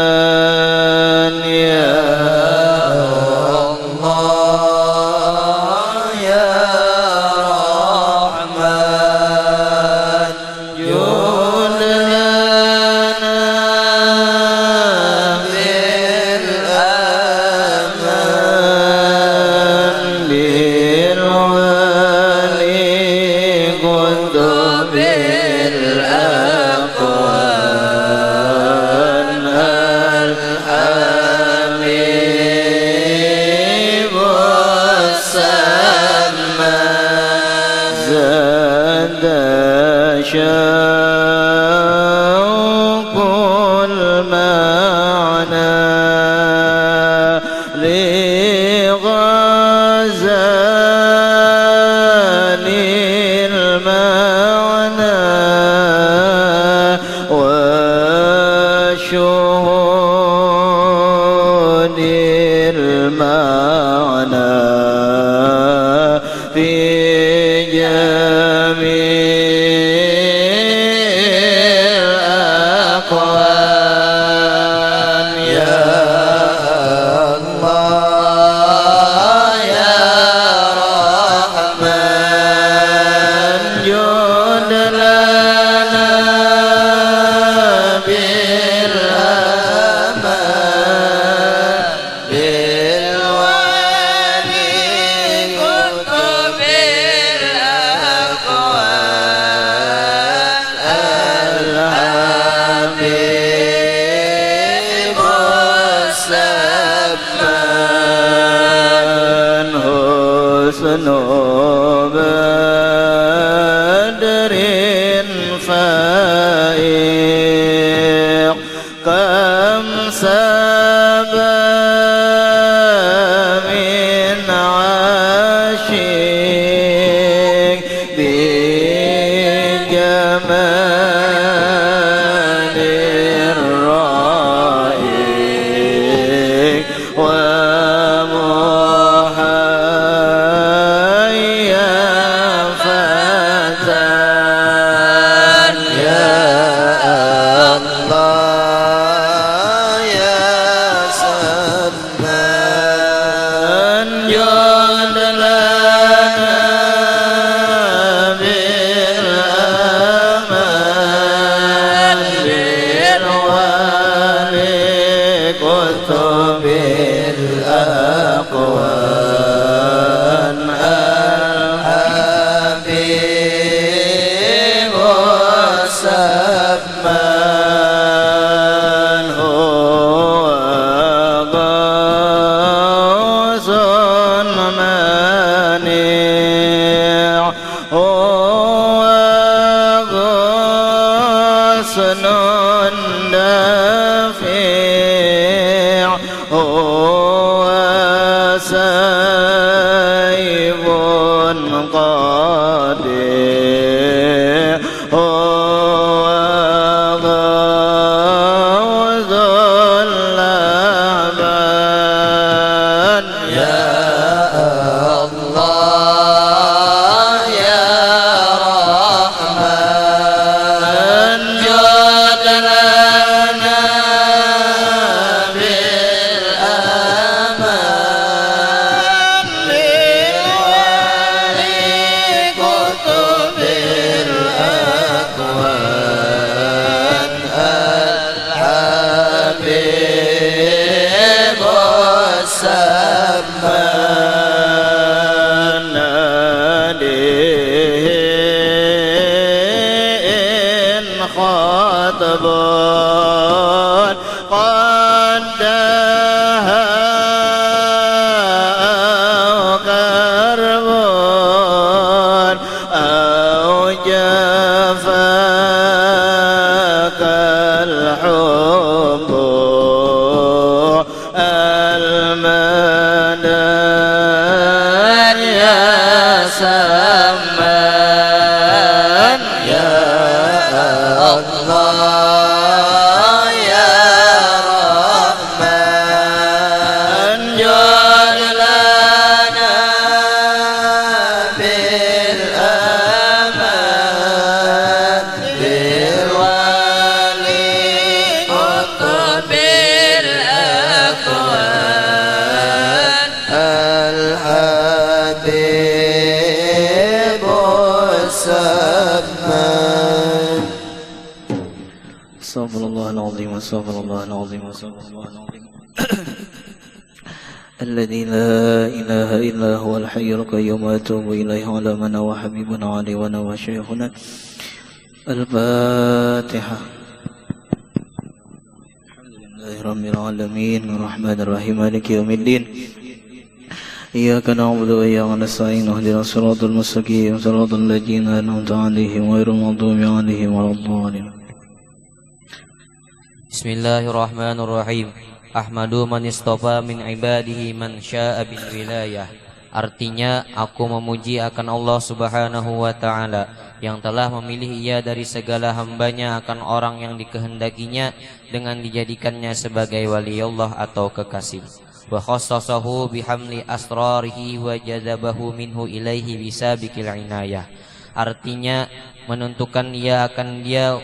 السمان يا الله يا رحمن جود لنا بالأمان بالولي كنت بالأقوال الحبيب والسمان زاد شوق المعنى لغزال المعنى وشهود المعنى في جميع الأقوال يا الله يا رحمن جود لنا بالأمان بالولي كنت بالأقوال الحبيب والسمان حسن بدر فائق كم سبى من عاشق بجمال الرائق ومحيا فتان يا الله يا سمان جود لنا بالأمان بالولي كنت بالأقوال الحبيب والسمان هو غوث مانع هو غصن دافع هو سيف قادر هو غوث اللبن يا الله يا رحمن جود لنا بالأمان بالولي كنت بالأقوال الحبيب والسمان ناديه إن خاطب قد دها أو كرب أو جفاك الحب المنان يا سمان يا الله يا رحمن جود لنا بالأمان بالولي Astaghfirullah al-azim, astaghfirullah al-azim, astaghfirullah al-azim. الذي لا إله إلا هو الحي القيوم وأتوب إليه على من هو حبيبنا علينا وشيخنا. الفاتحة. الحمد لله رب العالمين الرحمن الرحيم مالك يوم الدين إياك نعبد وإياك نستعين اهدنا الصراط المستقيم صراط الذين أنعمت عليهم غير المغضوب عليهم ولا الضالين. Bismillahirrahmanirrahim. Ahmadu man istofa min ibadihi man sya'a bin wilayah. Artinya, aku memuji akan Allah subhanahu wa ta'ala yang telah memilih ia dari segala hambanya akan orang yang dikehendakinya dengan dijadikannya sebagai wali Allah atau kekasih. Wa khassasahu bihamli asrarihi wa jazabahu minhu ilaihi bisabiqil inayah. Artinya, menentukan ia akan dia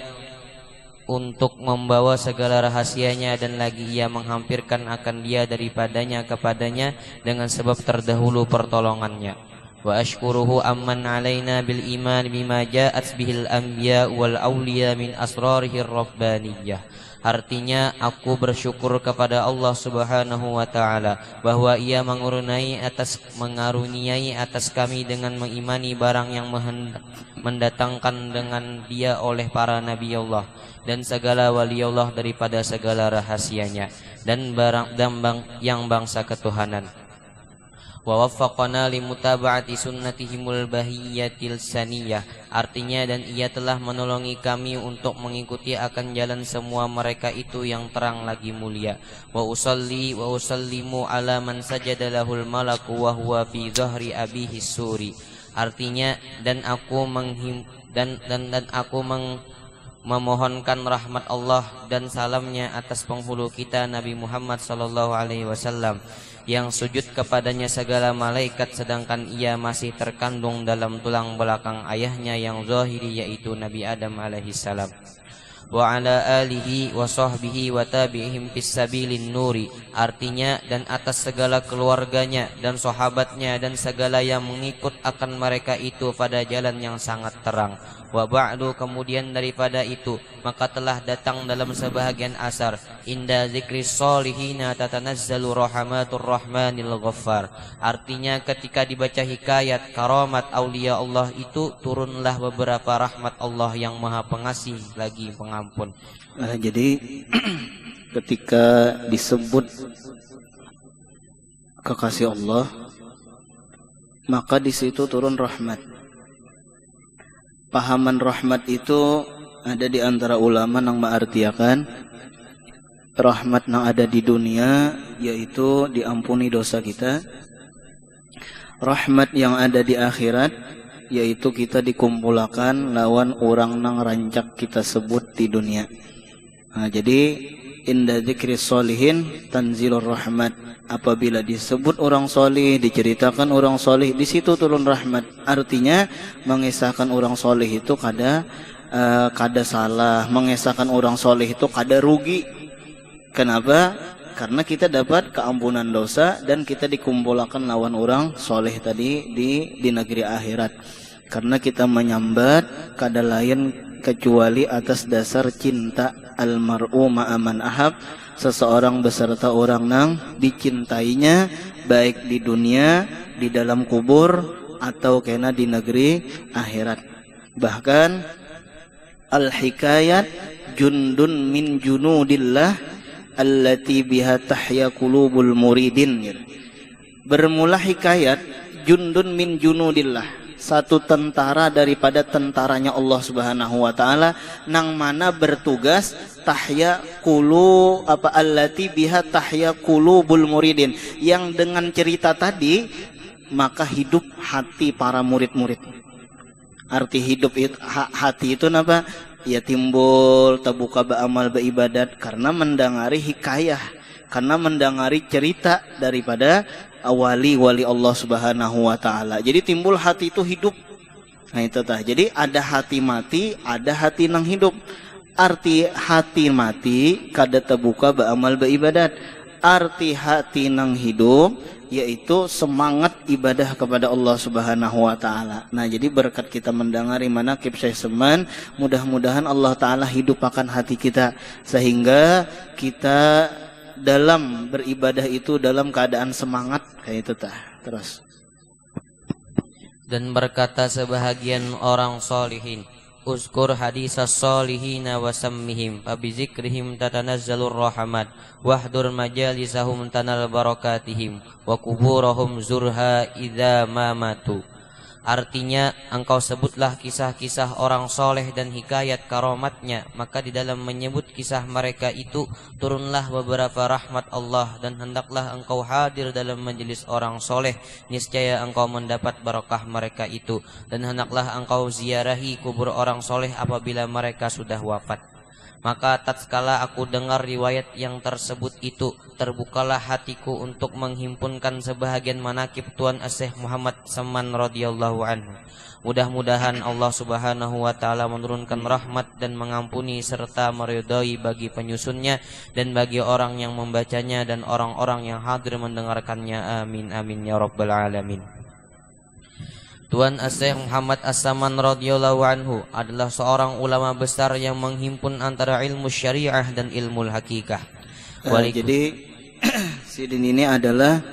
untuk membawa segala rahasianya dan lagi ia menghampirkan akan dia daripadanya kepadanya dengan sebab terdahulu pertolongannya. Wa ashkuruhu amman alaina bil iman bima ja'at bihil anbiya wal awliya min asrarihir rabbaniyah. Artinya, aku bersyukur kepada Allah subhanahu wa ta'ala bahwa ia mengaruniai atas kami dengan mengimani barang yang mendatangkan dengan dia oleh para nabi Allah dan segala wali Allah daripada segala rahasianya dan barang yang bangsa ketuhanan. Wa waffaqana limutaba'ati sunnatihimul bahiyyatil saniyah. Artinya, dan ia telah menolongi kami untuk mengikuti akan jalan semua mereka itu yang terang lagi mulia. Wa usalli wa usallimu ala man sajada lahul malaku wa huwa fi zahri abihi suri. Artinya, dan aku memohonkan rahmat Allah dan salamnya atas penghulu kita Nabi Muhammad sallallahu alaihi wasallam yang sujud kepadanya segala malaikat sedangkan ia masih terkandung dalam tulang belakang ayahnya yang zahiri yaitu Nabi Adam alaihi salam. Wa ala alihi wa sahbihi wa tabi'ihim fis sabilin nuri. Artinya, dan atas segala keluarganya dan sahabatnya dan segala yang mengikut akan mereka itu pada jalan yang sangat terang. Wa ba'du, kemudian daripada itu maka telah datang dalam sebahagian asar inda zikri solihina tatanazzalu rahmatur rahmanil ghaffar. Artinya, ketika dibaca hikayat karamat aulia Allah itu turunlah beberapa rahmat Allah yang maha pengasih lagi pengampun. Jadi ketika disebut kekasih Allah maka di situ turun rahmat. Pahaman rahmat itu ada di antara ulama yang mengartiakan rahmat yang ada di dunia yaitu diampuni dosa kita. Rahmat yang ada di akhirat yaitu kita dikumpulkan lawan orang nang rancak kita sebut di dunia. Jadi inda dzikri sholihin tanzilur rahmat. Apabila disebut orang solih, diceritakan orang solih, di situ turun rahmat. Artinya mengisahkan orang solih itu kada salah, mengisahkan orang solih itu kada rugi. Kenapa? Karena kita dapat keampunan dosa dan kita dikumpulkan lawan orang solih tadi di negeri akhirat. Karena kita menyambat kada lain kecuali atas dasar cinta almar'u ma'aman ahab, seseorang beserta orang nang dicintainya baik di dunia, di dalam kubur atau kena di negeri akhirat. Bahkan al-hikayat jundun min junudillah allati biha tahya qulubul muridin. Bermula hikayat jundun min junudillah, satu tentara daripada tentaranya Allah Subhanahu wa taala nang mana bertugas tahya qulu allati biha tahya qulubul muridin, yang dengan cerita tadi maka hidup hati para murid-murid. Arti hidup itu hati itu apa? Ya timbul tabuka ba'amal baibadat karena mendengari hikayah, karena mendengari cerita daripada wali-wali Allah Subhanahu wa taala. Jadi timbul hati itu hidup. Nah itu tah. Jadi ada hati mati, ada hati nang hidup. Arti hati mati kada terbuka ba'amal baibadat. arti hati nang hidup yaitu semangat ibadah kepada Allah Subhanahu wa taala. Nah, jadi berkat kita mendengari manaqib Syekh Seman, mudah-mudahan Allah taala hidupkan hati kita sehingga kita dalam beribadah itu dalam keadaan semangat kayak itu tah. Terus. Dan berkata sebahagian orang solihin, Uzkur hadisas solihina wasammihim Fabizikrihim tatanazzalur rahmat Wahdur majalisahum tanal barakatihim Wa kuburahum zurha idha mamatu. Artinya, engkau sebutlah kisah-kisah orang soleh dan hikayat karomatnya, maka di dalam menyebut kisah mereka itu turunlah beberapa rahmat Allah, dan hendaklah engkau hadir dalam majelis orang soleh, niscaya engkau mendapat barakah mereka itu, dan hendaklah engkau ziarahi kubur orang soleh apabila mereka sudah wafat. Maka tatkala aku dengar riwayat yang tersebut itu, terbukalah hatiku untuk menghimpunkan sebahagian manaqib Tuan Syekh Muhammad Seman radhiyallahu anhu. Mudah-mudahan Allah Subhanahu wa taala menurunkan rahmat dan mengampuni serta meridai bagi penyusunnya dan bagi orang yang membacanya dan orang-orang yang hadir mendengarkannya. Amin amin ya rabbal alamin. Tuan Syekh Muhammad As-Saman radhiyallahu anhu adalah seorang ulama besar yang menghimpun antara ilmu syariah dan ilmu hakikah. Jadi Sidin ini adalah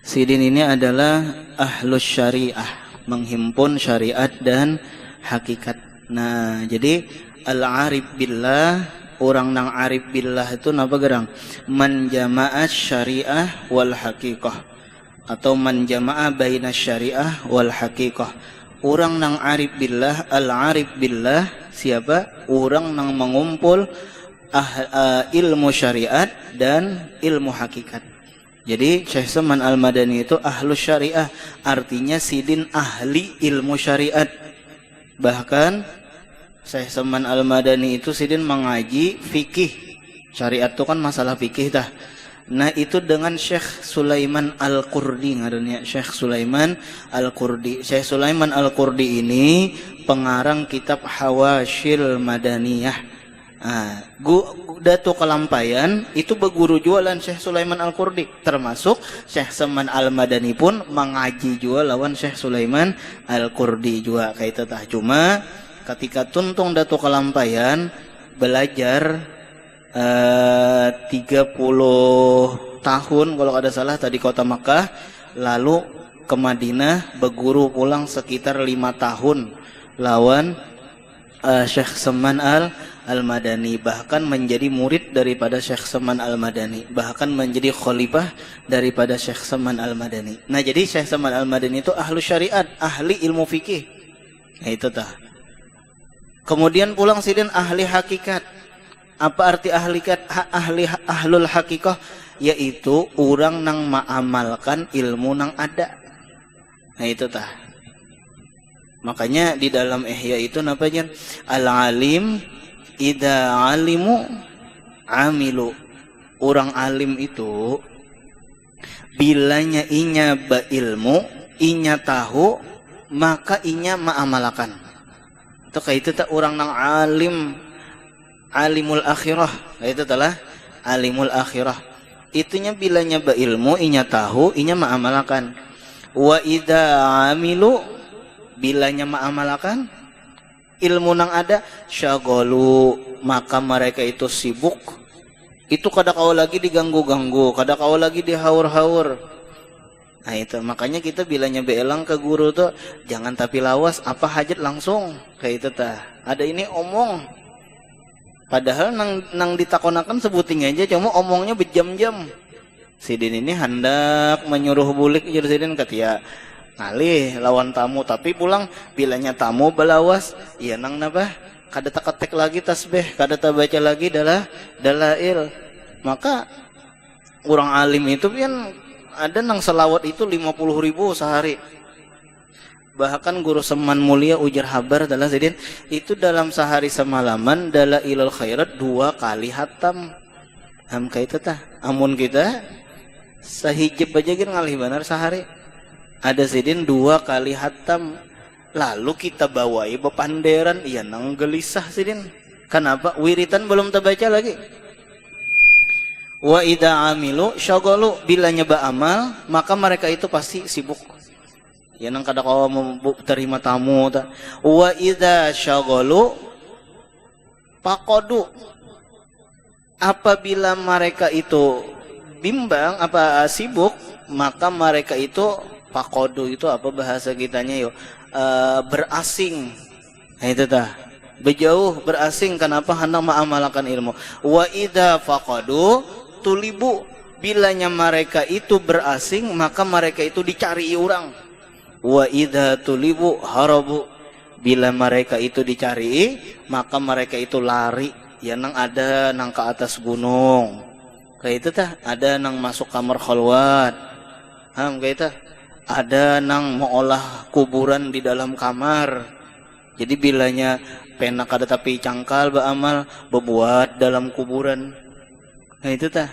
Sidin ini adalah ahlus syariah, menghimpun syariat dan hakikat. Nah, jadi al-arif billah, orang nang arif billah itu napa gerang? Man jama'at syariah wal haqiqah, atau man jama'a baina syariah wal haqiqah. Orang nang arif billah, al-arif billah siapa? Orang nang mengumpul ilmu syariat dan ilmu hakikat. Jadi Syekh Seman Al-Madani itu ahlu syariah, artinya Sidin ahli ilmu syariat. Bahkan Syekh Seman Al-Madani itu Sidin mengaji fikih. Syariat itu kan masalah fikih dah. Nah, itu dengan Syekh Sulaiman Al-Qurdi ngarannya, Syekh Sulaiman Al-Qurdi. Syekh Sulaiman Al-Qurdi ini pengarang kitab Hawashil Madaniyah. Datu Kelampayan itu berguru jualan Syekh Sulaiman Al-Qurdi, termasuk Syekh Seman Al-Madani pun mengaji juga lawan Syekh Sulaiman Al-Qurdi juga kayak itu tah. Cuma ketika tuntung Datu Kelampayan belajar 30 tahun kalau ada salah tadi kota Makkah, lalu ke Madinah berguru pulang sekitar 5 tahun lawan Syekh Seman Al-Madani, bahkan menjadi murid daripada Syekh Seman Al-Madani, bahkan menjadi khalifah daripada Syekh Seman Al-Madani. Nah, jadi Syekh Seman Al-Madani itu ahlu syariat, ahli ilmu fikih. Nah, itu tah. Kemudian pulang Sidin ahli hakikat. Apa arti ahlul hakikah? Yaitu orang nang mengamalkan ilmu nang ada. Nah, itu tah. Makanya di dalam Ihya itu namanya al-alim idza alimu amilu. Orang alim itu bilanya inya berilmu, inya tahu, maka inya mengamalkan. Itu kayak itu tak orang nang alimul akhirah, itu telah alimul akhirah. Itunya bilanya berilmu, inya tahu, inya mengamalkan. Wa idza amilu, bilanya mengamalkan ilmu nang ada, syaghalu, maka mereka itu sibuk. Itu kada kau lagi diganggu-ganggu, kada kau lagi dihaur-haur. Nah, itu makanya kita bilanya beelang ke guru tuh jangan tapi lawas, apa hajat langsung kayak itu tah. Ada ini omong. Padahal nang ditakonakan sebuting aja, cuma omongnya berjam-jam. Sidin ini hendak menyuruh bulik jadi Sidin katia ngalih lawan tamu, tapi pulang bilanya tamu belawas, iya nang nabah kada tak lagi tasbih, kada tak baca lagi dalail. Maka orang alim itu kan ada nang selawat itu 50.000 sehari. Bahkan guru Seman mulia ujar habar adalah Sidin itu dalam sehari semalaman dalailul khairat 2 kali hatam. Kayak itu tah. Amun kita sahijib aja kan ngalih benar sehari. Ada Sidin 2 kali hatam. Lalu kita bawai bepanderan, iya nang gelisah Sidin. Kenapa? Wiritan belum terbaca lagi. Wa idza amilu syaghalu, bilanya beramal maka mereka itu pasti sibuk. Ya nang kada kawa terima tamu ta. Wa idza syaghalu faqadu, apabila mereka itu bimbang sibuk, maka mereka itu faqadu itu apa bahasa kitanya yo? Berasing. Nah, itu tah. Berjauh, berasing, kenapa hendak mengamalkan ilmu. Wa idza faqadu tulibu, bilanya mereka itu berasing maka mereka itu dicari orang. Wa idza tulibu harabu, bila mereka itu dicari maka mereka itu lari. Ya nang ada nang ke atas gunung. Kayak itu tah, ada nang masuk kamar khalwat. Kayak itu. Ada nang mengolah kuburan di dalam kamar. Jadi bilanya pena kada tapi cangkal beramal berbuat dalam kuburan. Nah itu tah.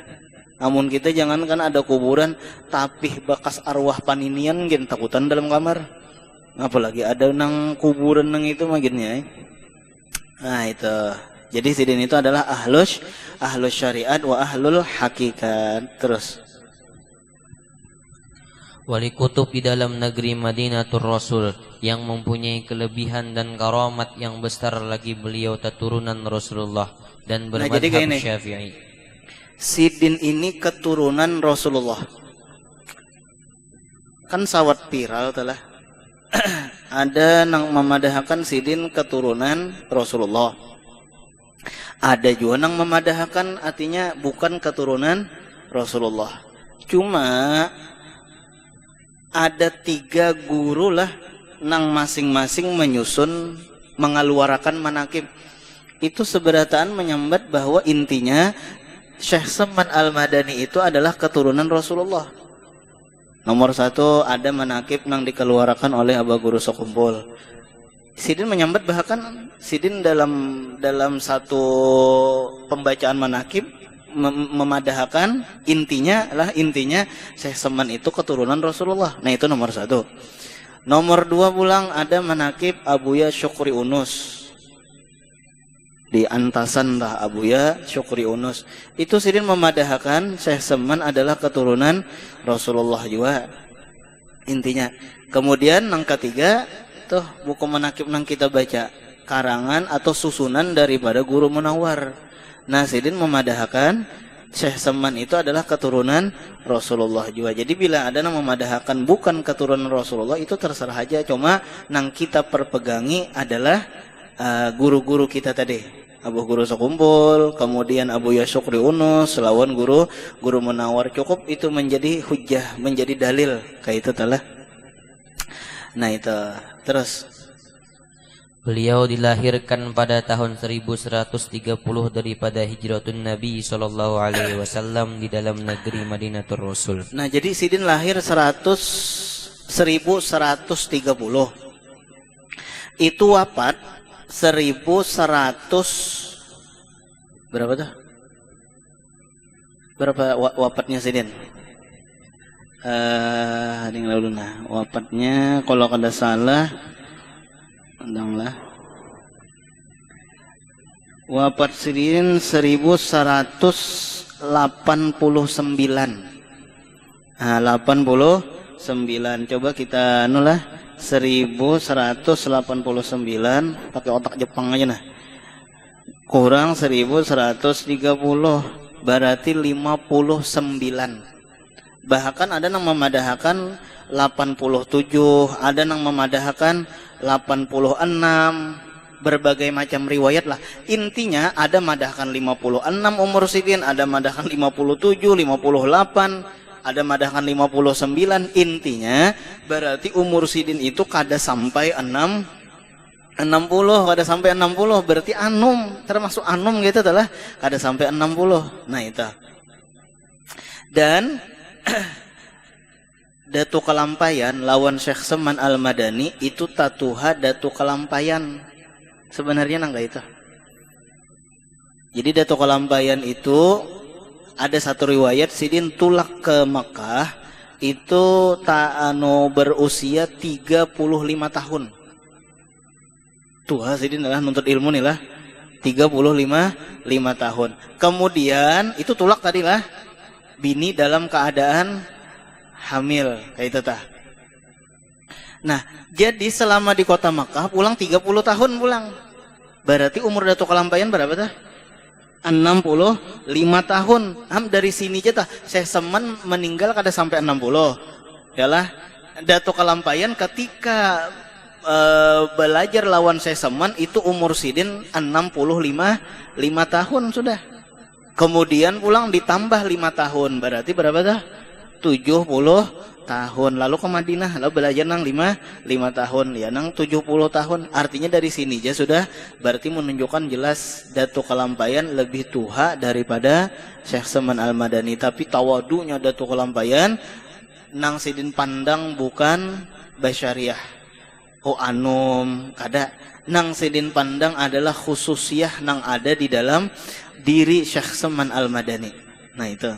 Namun kita jangan kan ada kuburan tapi bekas arwah paninian gen takutan dalam kamar. Apalagi ada nang kuburan nang itu maginnya. Nah itu. Jadi sidin itu adalah ahlus syariat wa ahlul hakikat. Terus wali kutub di dalam negeri Madinatul Rasul yang mempunyai kelebihan dan karamat yang besar lagi beliau keturunan Rasulullah dan bermadhab Syafi'i. Sidin ini keturunan Rasulullah. Kan sawat viral telah. Ada nang memadahkan Sidin keturunan Rasulullah. Ada juga nang memadahkan artinya bukan keturunan Rasulullah. Cuma ada 3 guru lah nang masing-masing menyusun mengeluarkan manakib. Itu seberataan menyambat bahwa intinya Syekh Saman Al-Madani itu adalah keturunan Rasulullah. Nomor 1 ada manakib nang dikeluarkan oleh Aba Guru Sokumpul. Sidin menyambat bahkan Sidin dalam satu pembacaan manakib memadahkan intinya Syekh Saman itu keturunan Rasulullah. Nah itu nomor 1. Nomor 2 pulang ada manakib Abuya Syukri Unus. Di antasan lah Abuya Syukri Unus. Itu Sidin memadahkan Syekh Saman adalah keturunan Rasulullah juga. Intinya. Kemudian yang ketiga tuh buku manakib nang kita baca karangan atau susunan daripada Guru Munawwar. Nah Sidin memadahkan Syekh Saman itu adalah keturunan Rasulullah juga. Jadi bila ada yang memadahkan bukan keturunan Rasulullah itu terserah aja. Cuma nang kita perpegangi adalah guru-guru kita tadi, Abu Guru Sokumpul, kemudian Abu Syukri Unus, lawan guru Munawwar, cukup itu menjadi hujjah, menjadi dalil kayak itu telah. Nah itu terus beliau dilahirkan pada tahun 1130 daripada hijratun Nabi sallallahu alaihi wasallam di dalam negeri Madinatul Rasul. Nah jadi Sidin lahir 1130. Itu wafat 1100 berapa tuh? Berapa wafatnya Sidin? Lalu nah wafatnya kalau kada salah endanglah wafat Sidin 1189. Nah 89 coba kita nulah 1189 pakai otak Jepang aja nah. Kurang 1130 berarti 59. Bahkan ada yang memadahkan 87, ada yang memadahkan 86, berbagai macam riwayat lah. Intinya ada madahkan 56 umur Sidin, ada madahkan 57, 58, ada madahkan 59. Intinya berarti umur Sidin itu kada sampai 60, kada sampai 60 berarti anum, termasuk anum gitu telah kada sampai 60. Nah itu. Dan Datu Kelampayan lawan Syekh Saman Al-Madani itu tatuha Datu Kelampayan. Sebenarnya nang itu. Jadi Datu Kelampayan itu ada satu riwayat Sidin tulak ke Makkah itu berusia 35 tahun. Tua Sidin adalah nuntut ilmu nih lah. 35 tahun. Kemudian itu tulak tadi lah. bini dalam keadaan hamil kayak itu tah. Nah, jadi selama di kota Makkah pulang 30 tahun pulang. Berarti umur Datuk Kalampayan berapa tah? 65 tahun. Dari sini aja tah Syekh Seman meninggal kada sampai 60. Yalah, Datuk Kalampayan ketika belajar lawan Syekh Seman itu umur Sidin 65 tahun sudah. Kemudian pulang ditambah 5 tahun. Berarti berapa dah? 70 tahun. Lalu ke Madinah, lalu belajar nang 5 tahun, ya nang 70 tahun. Artinya dari sini aja sudah berarti menunjukkan jelas Datuk Kalampayan lebih tua daripada Syekh Seman Al-Madani. Tapi tawadunya Datuk Kalampayan nang Sidin pandang bukan basyariah. Oh anum kada nang Sidin pandang adalah khususiyah nang ada di dalam diri Syekh Seman Al-Madani. Nah itu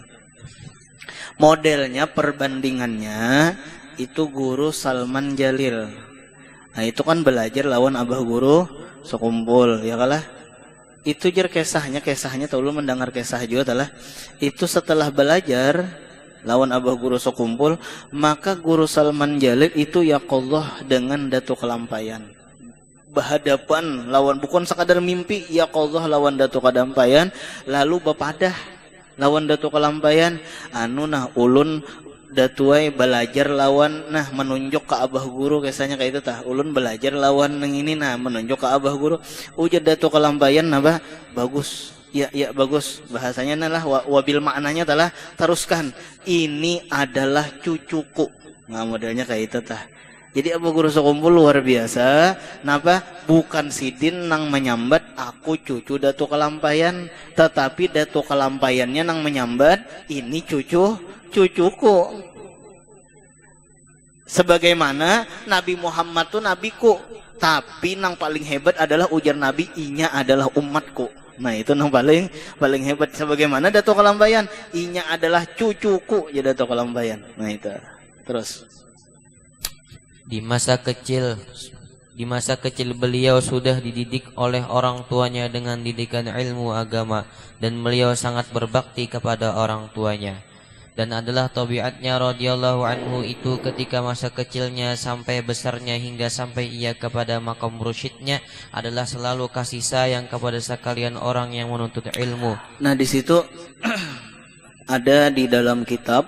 modelnya, perbandingannya itu guru Salman Jalil. Nah itu kan belajar lawan abah guru sekumpul ya kalah. Itu jer kisahnya tahu lu mendengar kisah juga telah. Itu setelah belajar lawan abah guru sekumpul, maka guru Salman Jalil itu yaqullah dengan Datuk Kalampayan. Berhadapan lawan, bukan sekadar mimpi, yaqullah lawan Datuk Kalampayan, lalu bepadah lawan Datuk Kalampayan. Anu nah ulun datuai belajar lawan, nah menunjuk ke abah guru kisahnya kayak itu tah. Ulun belajar lawan nang ini, nah menunjuk ke abah guru. Ujar Datuk Kalampayan nabah bagus. Ya bagus bahasanya nalah wabil maknanya telah teruskan ini adalah cucuku. Nah modelnya kayak itu tah. Jadi abah guru sekumpul luar biasa. Napa? Bukan Sidin nang menyambat aku cucu Datuk Kalampayan, tetapi Datuk Kalampayannya nang menyambat ini cucuku. Sebagaimana Nabi Muhammad tuh nabiku, tapi nang paling hebat adalah ujar Nabi, inya adalah umatku. Nah itu nang paling hebat. Sebagaimana Datuk Kalampayan, inya adalah cucuku ya Datuk Kalampayan. Nah itu. Terus Di masa kecil beliau sudah dididik oleh orang tuanya dengan didikan ilmu agama, dan beliau sangat berbakti kepada orang tuanya. Dan adalah tabiatnya radhiyallahu anhu itu ketika masa kecilnya sampai besarnya hingga sampai ia kepada makam mursyidnya adalah selalu kasih sayang kepada sekalian orang yang menuntut ilmu. Nah di situ ada di dalam kitab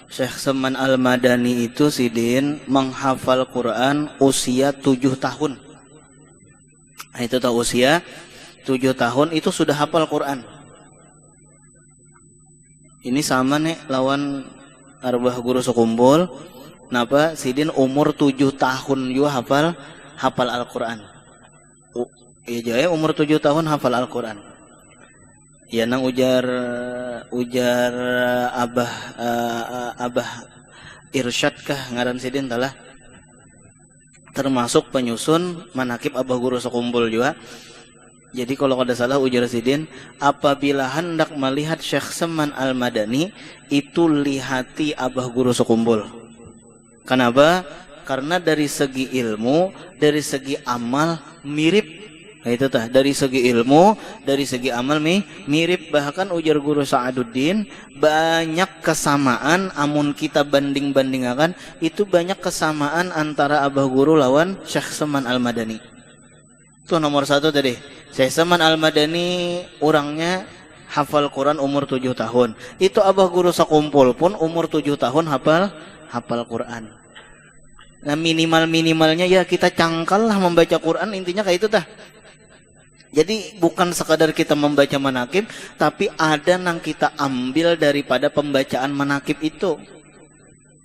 Syekh Seman Al-Madani itu Sidin menghafal Quran usia 7 tahun. Nah, itu tahu usia 7 tahun itu sudah hafal Quran. Ini sama nih lawan arbah guru sekumpul. Napa Sidin umur 7 tahun juga hafal Al-Quran. Iya jaya umur 7 tahun hafal Al-Quran. Ya nang ujar abah Irsyad kah ngaran Sidin talah. Termasuk penyusun manakib abah guru sekumpul juga. Jadi kalau kada salah ujar Sidin, apabila hendak melihat Syekh Seman Al-Madani itu lihati abah guru sekumpul. Kenapa? Karena dari segi ilmu, dari segi amal mirip. Nah itu tah, dari segi ilmu, dari segi amal mirip. Bahkan ujar guru Sa'aduddin, banyak kesamaan amun kita banding-bandingakan, itu banyak kesamaan antara abah guru lawan Syekh Seman Al-Madani. Itu nomor 1 tadi. Syekh Seman Al-Madani orangnya hafal Quran umur 7 tahun. Itu abah guru sekumpul pun umur 7 tahun hafal Quran. Nah minimalnya ya kita cangkal lah membaca Quran, intinya kayak itu tah. Jadi bukan sekadar kita membaca manakib, tapi ada yang kita ambil daripada pembacaan manakib itu.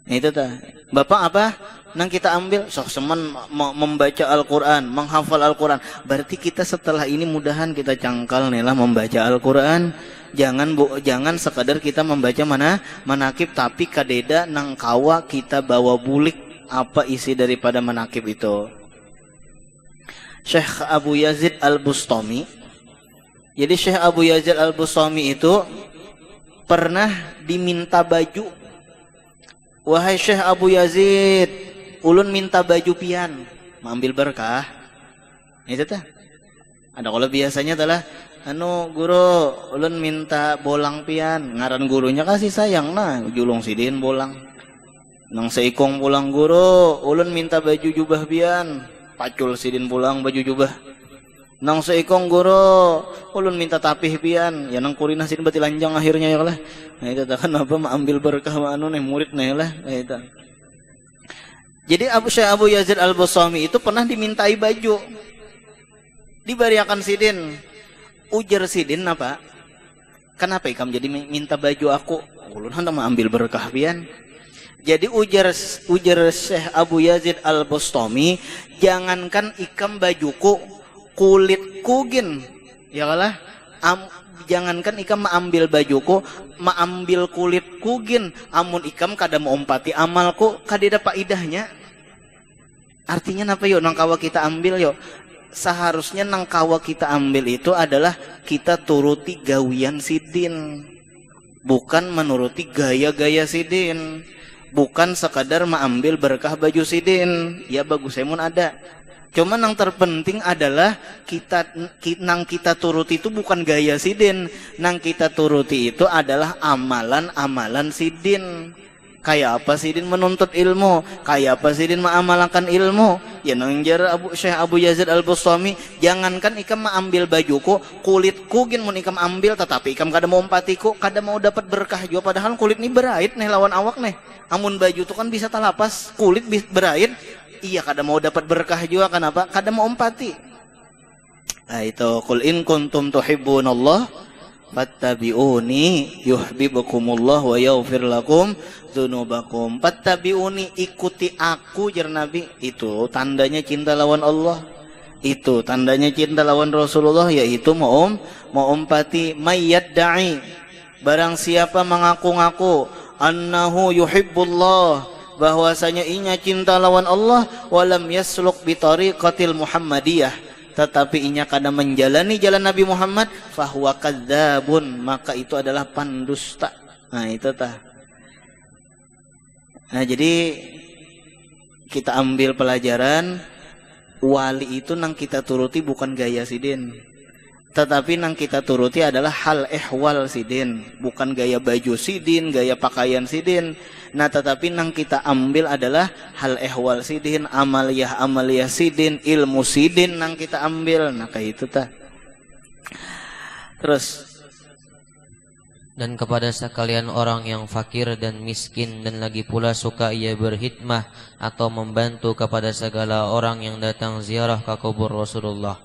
Nah itu tah. Bapak apa? Nang kita ambil Syekh Seman membaca Al-Quran, menghafal Al-Quran. Berarti kita setelah ini mudahan kita cangkal nih lah membaca Al-Quran. Jangan sekadar kita membaca manakib, tapi kadeda nang kawa kita bawa bulik apa isi daripada manakib itu. Syekh Abu Yazid Al-Bustami. Jadi Syekh Abu Yazid Al-Bustami itu pernah diminta baju. Wahai Syekh Abu Yazid, ulun minta baju pian, mengambil berkah. Itu tah. Ada kalau biasanya adalah anu guru ulun minta bolang pian, ngaran gurunya kasih sayang nah julung sidin bolang. Nang seikong pulang guru ulun minta baju jubah pian, pacul sidin pulang baju jubah. Nang seikong guru ulun minta tapih pian, ya nang kurina sidin bati lanjang akhirnya ya lah. Nah itu kan apa ambil berkah anu nih murid nih lah itu. Jadi Syekh Abu Yazid Al-Bustami itu pernah dimintai baju. Dibariakan sidin. Ujar sidin apa? Kenapa ikam jadi minta baju aku? Ulun hendak mengambil berkah pian. Jadi ujar Syekh Abu Yazid Al-Bustami, jangankan ikam bajuku, kulitku gin. Ya kalah. Jangankan ikam mengambil bajuku, mengambil kulitku gin. Amun ikam kada mengumpati amalku, kada dapat idahnya. Artinya apa yuk? Nang kawa kita ambil yuk. Seharusnya nang kawa kita ambil itu adalah kita turuti gawian sidin, bukan menuruti gaya-gaya sidin, bukan sekadar mengambil berkah baju sidin. Ya bagus emun ada. Cuma yang terpenting adalah nang kita turuti itu bukan gaya sidin, nang kita turuti itu adalah amalan-amalan sidin. Kayak apa sidin menuntut ilmu, kayak apa sidin mengamalkan ilmu. Ya nang jar Syekh Abu Yazid Al-Bustami, jangankan ikam mengambil bajuku, kulitku gin mun ikam ambil, tetapi ikam kada mau empatiku, kada mau dapat berkah juga. Padahal kulit ini berait nih lawan awak nih. Amun baju itu kan bisa talapas, kulit berait. Iya kada mau dapat berkah juga, kenapa? Kada mau empati. Nah itu qul in kuntum tuhibbunallah fattabi'uni yuhibbukumullah wa yaghfir lakum dzunubakum. Fattabi'uni, ikuti aku jar Nabi. Itu tandanya cinta lawan Allah. Itu tandanya cinta lawan Rasulullah, yaitu mau empati. Mayyadda'i, barang siapa mengaku-ngaku annahu yuhibbullah, bahwasanya inya cinta lawan Allah, walam yasluk bi tariqatil Muhammadiyah, tetapi inya kada menjalani jalan Nabi Muhammad, fahuwa kadzabun, maka itu adalah pendusta. Nah itu tah. Nah jadi kita ambil pelajaran, wali itu nang kita turuti bukan gaya sidin, tetapi nang kita turuti adalah hal ehwal sidin, bukan gaya baju sidin, gaya pakaian sidin. Nah tetapi nang kita ambil adalah hal ehwal sidin, amaliyah sidin, ilmu sidin nang kita ambil. Nah kayak itu tah. Terus, dan kepada sekalian orang yang fakir dan miskin, dan lagi pula suka ia berkhidmah atau membantu kepada segala orang yang datang ziarah ke kubur Rasulullah,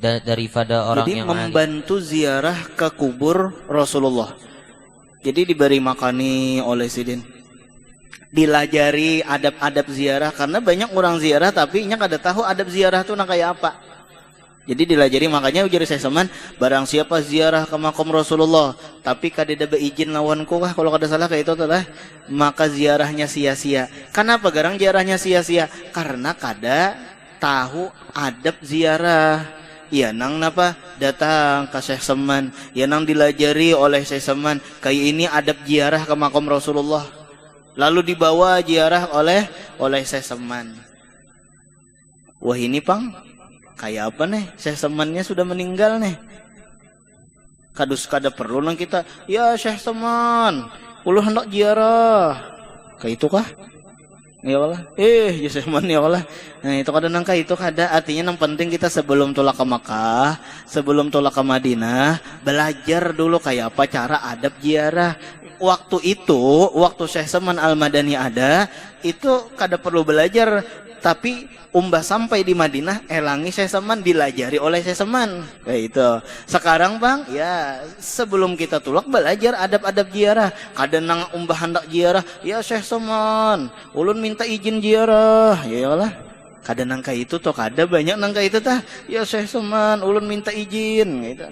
daripada orang jadi yang membantu ziarah ke kubur Rasulullah. Jadi diberi makani oleh sidin, dilajari adab-adab ziarah, karena banyak orang ziarah tapi nya kada tahu adab ziarah itu nang kayak apa. Jadi dilajari, makanya ujar saya seman, barang siapa ziarah ke makam Rasulullah tapi kada ada izin lawanku kah, kalau kada salah kayak itu adalah, maka ziarahnya sia-sia. Kenapa garang ziarahnya sia-sia? Karena kada tahu adab ziarah. Ya nang napa datang ke Syekh Seman, ya nang dilajari oleh Syekh Seman, kayak ini adab ziarah ke makam Rasulullah, lalu dibawa ziarah oleh Syekh Seman. Wah ini pang kayak apa nih, Syekh Semannya sudah meninggal nih, kadus kada perlu nang kita, ya Syekh Seman ulu hendak ziarah kayak itu kah? Ya Allah, ya Syekh Seman ya Allah. Nah itu kada nang kayak itu kada. Artinya yang penting kita sebelum tolak ke Makkah, sebelum tolak ke Madinah, belajar dulu kayak apa cara adab ziarah. Waktu itu, waktu Syekh Seman Al-Madani ada, itu kada perlu belajar. Tapi umbah sampai di Madinah, elangi Syekh Seman, dilajari oleh Syekh Seman. Kayak itu. Sekarang bang, ya sebelum kita tulak belajar adab-adab ziarah. Kada nang umbah hendak ziarah, ya Syekh Seman, ulun minta izin ziarah. Ya Allah, kada nang kayak itu toh, kada banyak nang kayak itu tah. Ya Syekh Seman, ulun minta izin gitu.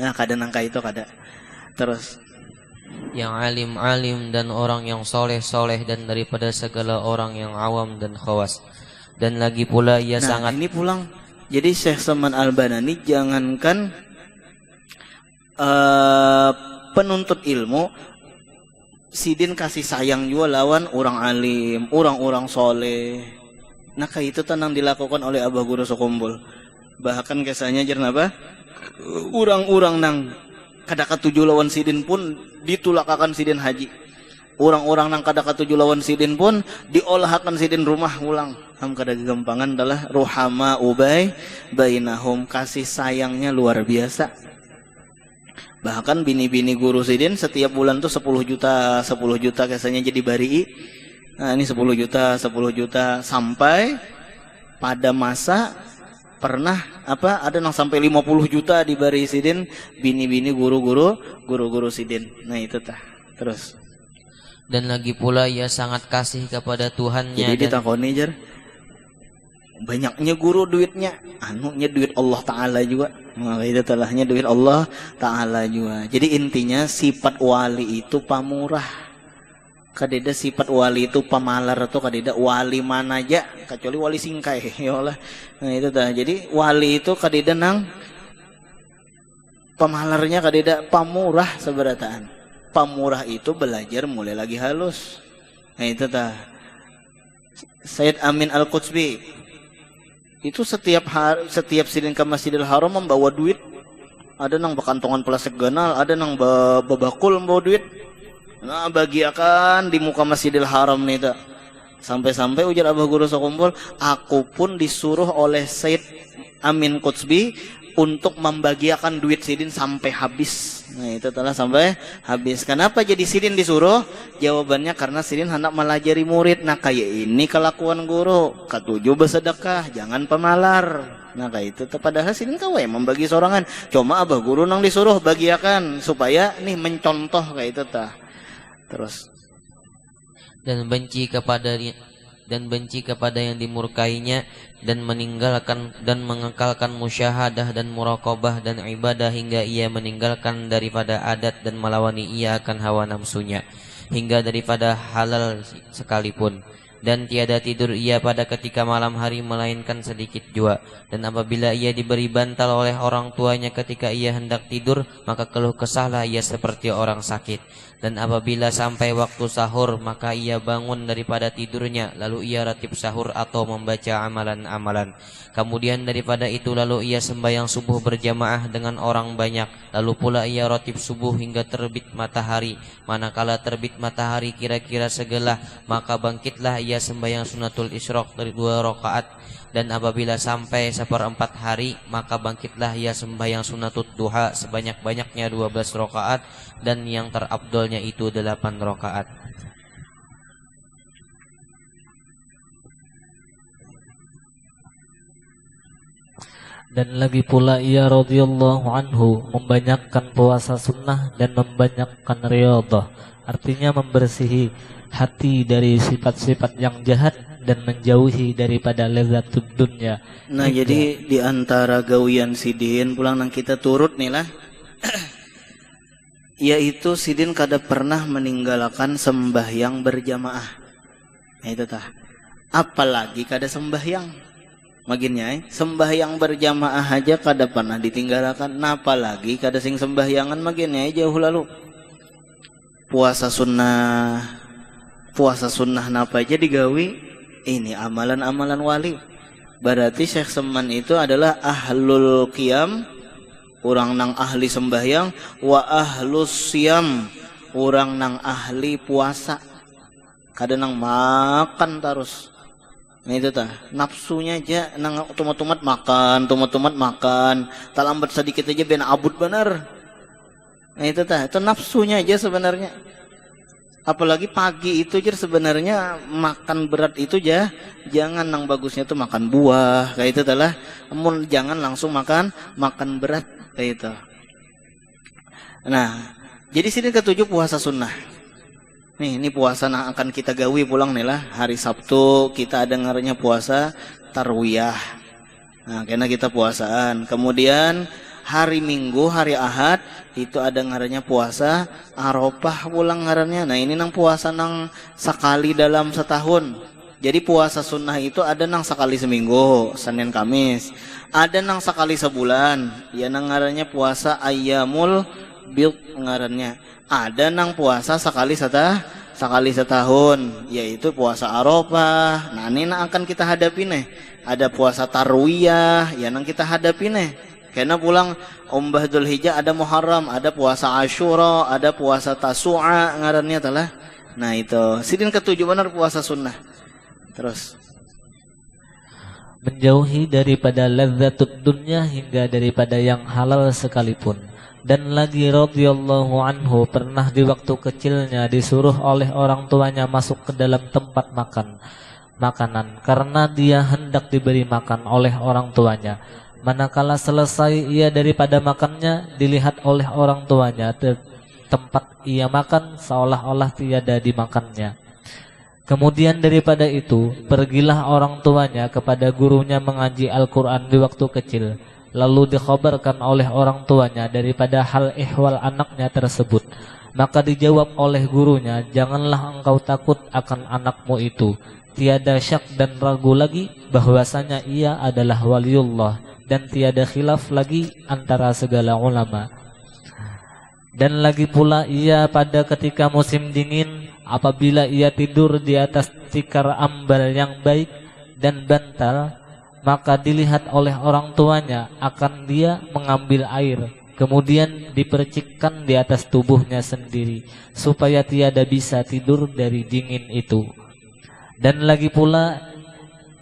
Nah, kada nang kayak itu kada. Terus yang alim-alim dan orang yang soleh-soleh, dan daripada segala orang yang awam dan khawas. Dan lagi pula ia sangat ini pulang. Jadi Syekh Seman Al-Banani jangankan penuntut ilmu, sidin kasih sayang juga lawan orang alim, orang-orang soleh. Nah kayak itu tenang dilakukan oleh Abah Guru Sokumbul. Bahkan kisahnya jerna apa? Urang-urang nang kada katuju lawan sidin pun ditulakakan sidin haji. Orang-orang nang kada katuju lawan sidin pun diolahakan sidin rumah ulang. Ham kada gampangan adalah ruhama ubay bainahum, kasih sayangnya luar biasa. Bahkan bini-bini guru sidin setiap bulan tuh 10 juta kasanya jadi bari. Nah, ini 10 juta sampai pada masa pernah ada nang sampai 50 juta di bari sidin bini-bini guru-guru sidin. Nah, itu tah. Terus dan lagi pula ia sangat kasih kepada Tuhannya. Jadi ditakoni jar, banyaknya guru duitnya, anunya duit Allah Ta'ala juga. Maka itu telahnya duit Allah Ta'ala juga. Jadi intinya sifat wali itu pamurah. Kadeda sifat wali itu pamalar atau kadeda wali mana aja kecuali wali singkai ya Allah. Nah itu dah. Jadi wali itu kadeda nang pamalarnya kadeda pamurah seberataan. Pamurah itu belajar mulai lagi halus. Nah itu dah. Sayyid Amin Al-Qutsbi itu setiap sidin ke Masjidil Haram membawa duit. Ada nang bakantongan plastik ganal, ada nang babakul membawa duit. Nah bagiakan di muka Masjidil Haram nih tak. Sampai-sampai ujar Abah Guru Sakumpul, aku pun disuruh oleh Sayyid Amin Qutsbi untuk membagiakan duit sidin sampai habis. Nah itu telah sampai habis. Kenapa jadi sidin disuruh? Jawabannya karena sidin hendak melajari murid. Nah kayak ini kelakuan guru, ketujuh bersedekah, jangan pemalar. Nah kayak itu padahal sidin kawe membagi sorangan. Cuma Abah Guru nang disuruh bagiakan supaya nih mencontoh kayak itu tah. Terus dan benci kepada yang dimurkainya dan meninggalkan dan mengekalkan musyahadah dan muraqabah dan ibadah hingga ia meninggalkan daripada adat dan melawani ia akan hawa nafsunya hingga daripada halal sekalipun. Dan tiada tidur ia pada ketika malam hari melainkan sedikit jua. Dan apabila ia diberi bantal oleh orang tuanya ketika ia hendak tidur, maka keluh kesahlah ia seperti orang sakit. Dan apabila sampai waktu sahur, maka ia bangun daripada tidurnya, lalu ia ratib sahur atau membaca amalan-amalan. Kemudian daripada itu lalu ia sembahyang subuh berjamaah dengan orang banyak. Lalu pula ia ratib subuh hingga terbit matahari. Manakala terbit matahari kira-kira segelah, maka bangkitlah ia sembahyang sunatul isyraq dari 2 rakaat. Dan apabila sampai 1/4 hari, maka bangkitlah ia sembahyang sunatul duha sebanyak-banyaknya 12 rakaat, dan yang terabdolnya itu 8 rakaat. Dan lagi pula ia radhiyallahu anhu membanyakkan puasa sunnah dan membanyakkan riyadhah, artinya membersihi hati dari sifat-sifat yang jahat dan menjauhi daripada lezatud dunya. Nah jadi di antara gawian sidin pulang nang kita turut nih lah yaitu sidin kada pernah meninggalkan sembahyang berjamaah. Nah itu tah. Apalagi kada sembahyang. Maginnya sembahyang berjamaah aja kada pernah ditinggalkan. Nah apalagi kada sing sembahyangan maginnya jauh lalu. Puasa sunnah napa aja digawi. Ini amalan-amalan wali. Berarti Syekh Seman itu adalah ahlul qiyam, orang nang ahli sembahyang, wa ahlus siyam, orang nang ahli puasa. Kadang nang makan terus. Nah itu tah, nafsunya aja nang tumat-tumat makan, tak lambat sedikit aja ben abut bener. Nah itu tah, itu nafsunya aja sebenarnya. Apalagi pagi itu aja sebenarnya makan berat itu aja, jangan nang bagusnya tuh makan buah kayak itu adalah, namun jangan langsung makan berat kayak itu. Nah, jadi sini ketujuh puasa sunnah. Nih, ini puasa yang akan kita gawi pulang nih lah. Hari Sabtu kita ada ngarannya puasa tarwiyah. Nah, karena kita puasaan. Kemudian hari Minggu, hari Ahad itu ada ngarannya puasa Arafah pulang ngarannya. Nah, ini nang puasa nang sekali dalam setahun. Jadi puasa sunnah itu ada nang sekali seminggu, Senin Kamis. Ada nang sekali sebulan. Ya nang ngarannya puasa Ayyamul Bid ngarannya. Ada nang puasa sekali setahun, yaitu puasa Arafah. Nah ini nang akan kita hadapi nih. Ada puasa tarwiyah, ya nang kita hadapi nih. Karena pulang umbah Dzulhijjah ada Muharram, ada puasa Asyura, ada puasa Tasu'a ngarannya telah. Nah itu sidin ketujuh benar puasa sunnah. Terus menjauhi daripada lazzatud dunya hingga daripada yang halal sekalipun. Dan lagi radhiyallahu anhu pernah di waktu kecilnya disuruh oleh orang tuanya masuk ke dalam tempat makanan karena dia hendak diberi makan oleh orang tuanya. Manakala selesai ia daripada makannya, dilihat oleh orang tuanya tempat ia makan seolah-olah tiada dimakannya. Kemudian daripada itu, pergilah orang tuanya kepada gurunya mengaji Al-Quran di waktu kecil. Lalu dikhabarkan oleh orang tuanya daripada hal ihwal anaknya tersebut. Maka dijawab oleh gurunya, janganlah engkau takut akan anakmu itu. Tiada syak dan ragu lagi bahwasanya ia adalah waliullah, dan tiada khilaf lagi antara segala ulama. Dan lagi pula ia pada ketika musim dingin, apabila ia tidur di atas tikar ambal yang baik dan bantal, maka dilihat oleh orang tuanya akan dia mengambil air, kemudian dipercikkan di atas tubuhnya sendiri, supaya tiada bisa tidur dari dingin itu. Dan lagi pula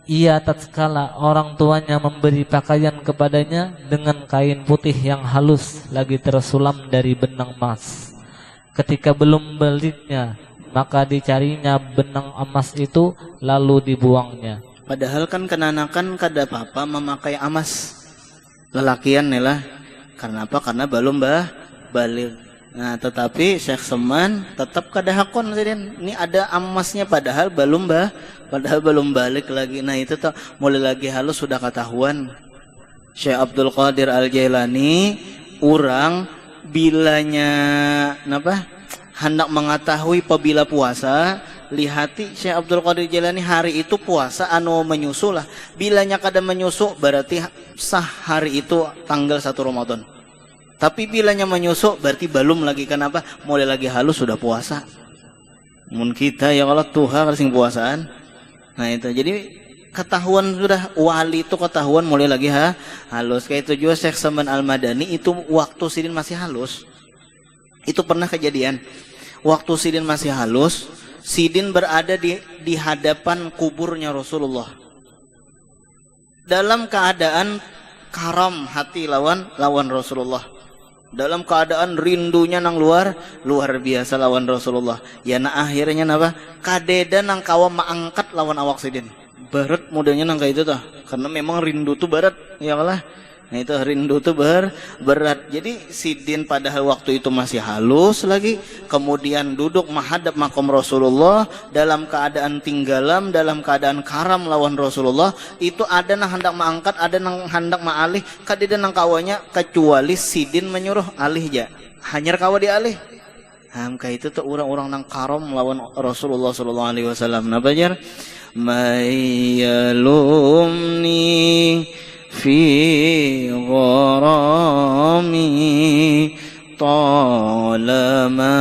ia tatkala orang tuanya memberi pakaian kepadanya dengan kain putih yang halus lagi tersulam dari benang emas. Ketika belum baliknya, maka dicarinya benang emas itu lalu dibuangnya. padahal kan kenanakan kada apa-apa memakai emas lelakian lah. Karena apa? Karena belum balik. Nah, tetapi Syekh Seman tetap kada hakon sidin. Ini ada emasnya padahal belum balik lagi. Nah, itu tuh mulai lagi halus sudah ketahuan. Syekh Abdul Qadir Al-Jailani orang bilanya napa? Hendak mengetahui apabila puasa, lihati Syekh Abdul Qadir Jailani hari itu puasa anu menyusul lah. Bilanya kada menyusul berarti sah hari itu tanggal 1 Ramadan. Tapi bilanya menyusul berarti belum lagi, kenapa? Mulai lagi halus sudah puasa. Mun kita ya kalau Tuhan sing puasaan. Nah itu jadi ketahuan sudah wali itu ketahuan mulai lagi halus. Kayak itu juga Syekh Saman Al-Madani itu waktu sidin masih halus. Itu pernah kejadian. Waktu sidin masih halus, sidin berada di hadapan kuburnya Rasulullah. Dalam keadaan karam hati lawan Rasulullah. Dalam keadaan rindunya nang luar biasa lawan Rasulullah. Ya na akhirnya napa? Kadeda nang kawa maangkat lawan awak sidin. Barat modelnya nang kayak itu tuh. Karena memang rindu tuh barat, ya lah. Nah itu rindu tuh berat. Jadi sidin padahal waktu itu masih halus lagi, kemudian duduk menghadap makom Rasulullah dalam keadaan tinggalam, dalam keadaan karam lawan Rasulullah. Itu ada nang hendak mengangkat, ada nang hendak maalih, kadida nang kawanya kecuali sidin menyuruh alih ja. Hanyar kawa dialih. Hamka itu tuh orang-orang nang karam lawan Rasulullah sallallahu alaihi wasallam. Napa jar? Mayalumni في غرامي طالما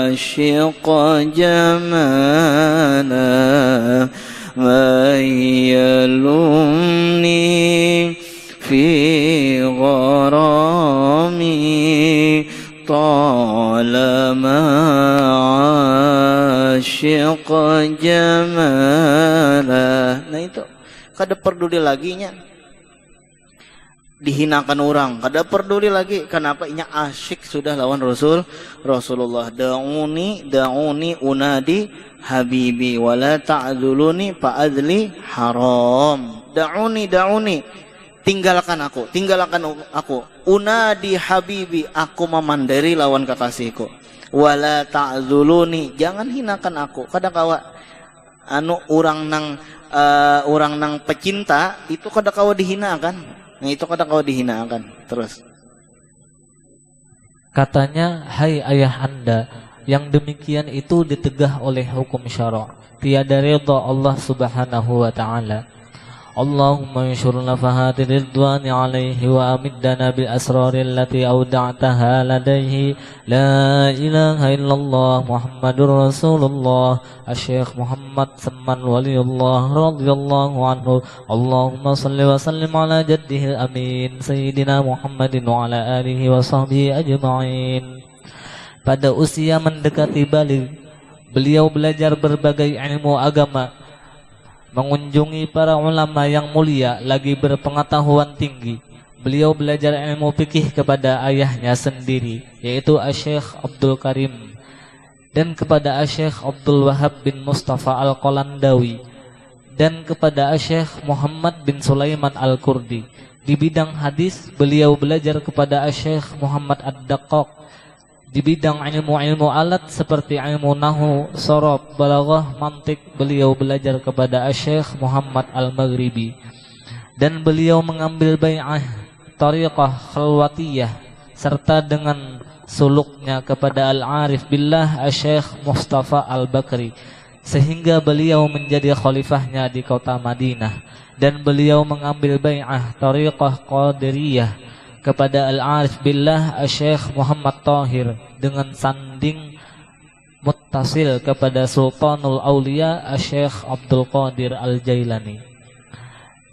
عاشق جمالا من يلومني في غرامي طالما عاشق جمالا. Nah itu kada peduli laginya dihinakan orang, kada peduli lagi kenapa inya asyik sudah lawan Rasulullah. Da'uni unadi habibi wala ta'dzuluni fa'adli haram. Da'uni tinggalkan aku unadi habibi, aku memandiri lawan kekasihku. Wala ta'dzuluni, jangan hinakan aku. Kada kawa anu orang nang pecinta itu kada kawa dihinakan. Nah itu kada kawa dihinakan. Terus katanya, hai ayah anda, yang demikian itu ditegah oleh hukum syara', tiada ridha Allah subhanahu wa ta'ala. اللهم انشر نفحات الرضوان عليه وأمدنا بالأسرار التي أودعتها لديه. لا إله إلا الله محمد رسول الله. الشيخ محمد سمن ولي الله رضي الله عنه. اللهم صل وسلم على جده الأمين سيدنا محمد وعلى آله وصحبه أجمعين. Pada usia mendekati baligh, beliau belajar berbagai ilmu agama, mengunjungi para ulama yang mulia lagi berpengetahuan tinggi. Beliau belajar ilmu fikih kepada ayahnya sendiri, yaitu Asy-Syaikh Abdul Karim, dan kepada Asy-Syaikh Abdul Wahab bin Mustafa Al-Qalandawi, dan kepada Asy-Syaikh Muhammad bin Sulaiman Al-Kurdi. Di bidang hadis, beliau belajar kepada Asy-Syaikh Muhammad Ad-Daqqaq. Di bidang ilmu-ilmu alat seperti ilmu nahu, sorob, balaghah, mantik, beliau belajar kepada Asy-Syaikh Muhammad Al-Maghribi. Dan beliau mengambil bai'ah tariqah khalwatiyah serta dengan suluknya kepada Al-Arif Billah Asy-Syaikh Mustafa Al-Bakri, sehingga beliau menjadi khalifahnya di kota Madinah. Dan beliau mengambil bai'ah tariqah qadiriyah kepada Al-Arif Billah Asy-Syaikh Muhammad Tahir dengan sanding muttasil kepada Sultanul Aulia Asy-Syaikh Abdul Qadir Al-Jailani.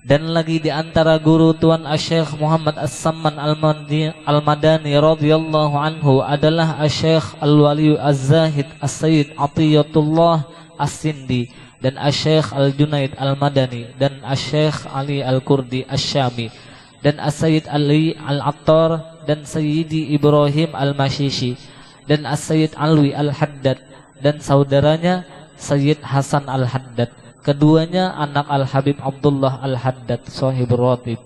Dan lagi di antara guru Tuan Asy-Syaikh Muhammad As-Samman Al-Madani radhiyallahu anhu adalah Asy-Syaikh Al-Wali Az-Zahid As-Sayyid Atiyatullah As-Sindi, dan Asy-Syaikh Al-Junaid Al-Madani, dan Asy-Syaikh Ali Al-Kurdi Asy-Syami, dan As-Sayyid Ali Al-Attar, dan Sayyidi Ibrahim Al-Mashishi, dan As-Sayyid Alwi Al-Haddad, dan saudaranya Sayyid Hasan Al-Haddad. Keduanya anak Al-Habib Abdullah Al-Haddad Sahibur Ratib.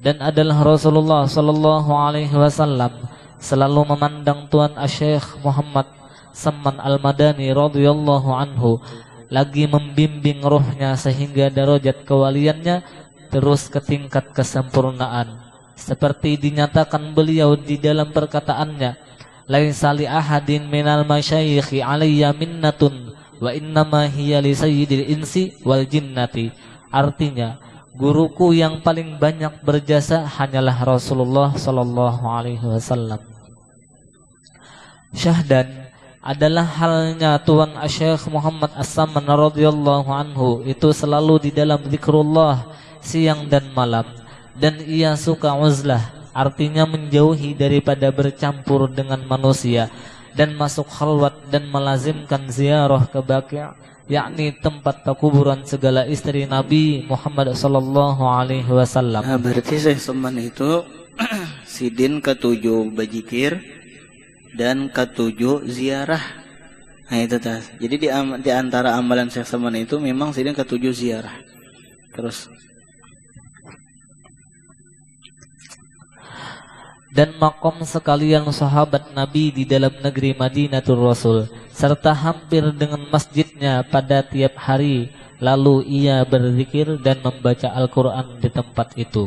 Dan adalah Rasulullah sallallahu alaihi wasallam selalu memandang Tuan Asy-Syaikh Muhammad Samman Al-Madani radhiyallahu anhu lagi membimbing ruhnya sehingga derajat kewaliannya terus ke tingkat kesempurnaan, seperti dinyatakan beliau di dalam perkataannya, laisa li ahadin minal masyayikhi alayya minnatun wa innama hiya li sayyidil insi wal jinnati. Artinya, guruku yang paling banyak berjasa hanyalah Rasulullah sallallahu alaihi wasallam. Syahdan adalah halnya Tuan Asy-Syaikh Muhammad As-Samman radhiyallahu anhu, itu selalu di dalam zikrullah siang dan malam, dan ia suka uzlah, artinya menjauhi daripada bercampur dengan manusia, dan masuk khalwat dan melazimkan ziarah ke Baqi', yakni tempat kuburan segala istri Nabi Muhammad sallallahu alaihi wasallam. Nah, berarti Syekh Samman itu sidin ke-7 berzikir dan ke-7 ziarah. Nah itu tas. Jadi di antara amalan Syekh Samman itu memang sidin ke-7 ziarah. Terus dan makom sekalian sahabat Nabi di dalam negeri Madinatul Rasul, serta hampir dengan masjidnya pada tiap hari. Lalu ia berzikir dan membaca Al-Quran di tempat itu.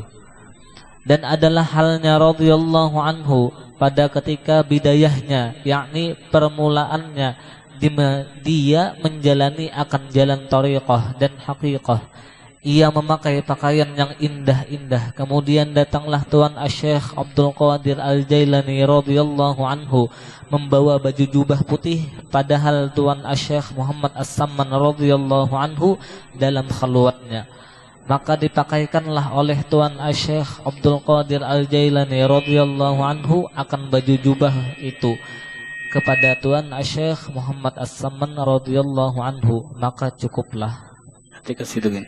Dan adalah halnya radhiyallahu anhu pada ketika bidayahnya, yakni permulaannya, dia menjalani akan jalan tariqah dan haqiqah. Ia memakai pakaian yang indah-indah. Kemudian datanglah Tuan Asy-Syaikh Abdul Qadir Al-Jailani radhiyallahu anhu membawa baju jubah putih, padahal Tuan Asy-Syaikh Muhammad As-Samman radhiyallahu anhu dalam khalwatnya. Maka dipakaikanlah oleh Tuan Asy-Syaikh Abdul Qadir Al-Jailani radhiyallahu anhu akan baju jubah itu kepada Tuan Asy-Syaikh Muhammad As-Samman radhiyallahu anhu, maka cukuplah. nanti ke situ kan.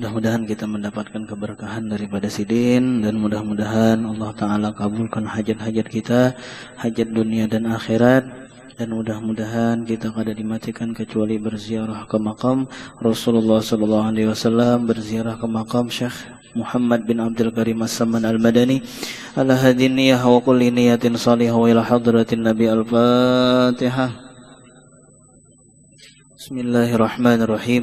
Mudah-mudahan kita mendapatkan keberkahan daripada sidin, dan mudah-mudahan Allah Ta'ala kabulkan hajat-hajat kita, hajat dunia dan akhirat. Dan mudah-mudahan kita kada dimatikan kecuali berziarah ke makam Rasulullah sallallahu alaihi wasallam, berziarah ke makam Syekh Muhammad bin Abdul Karim As-Samman Al-Madani ala hadiniyah wa kulli niyatin salihah wa ila hadratin Nabi. Al-Fatihah. Bismillahirrahmanirrahim.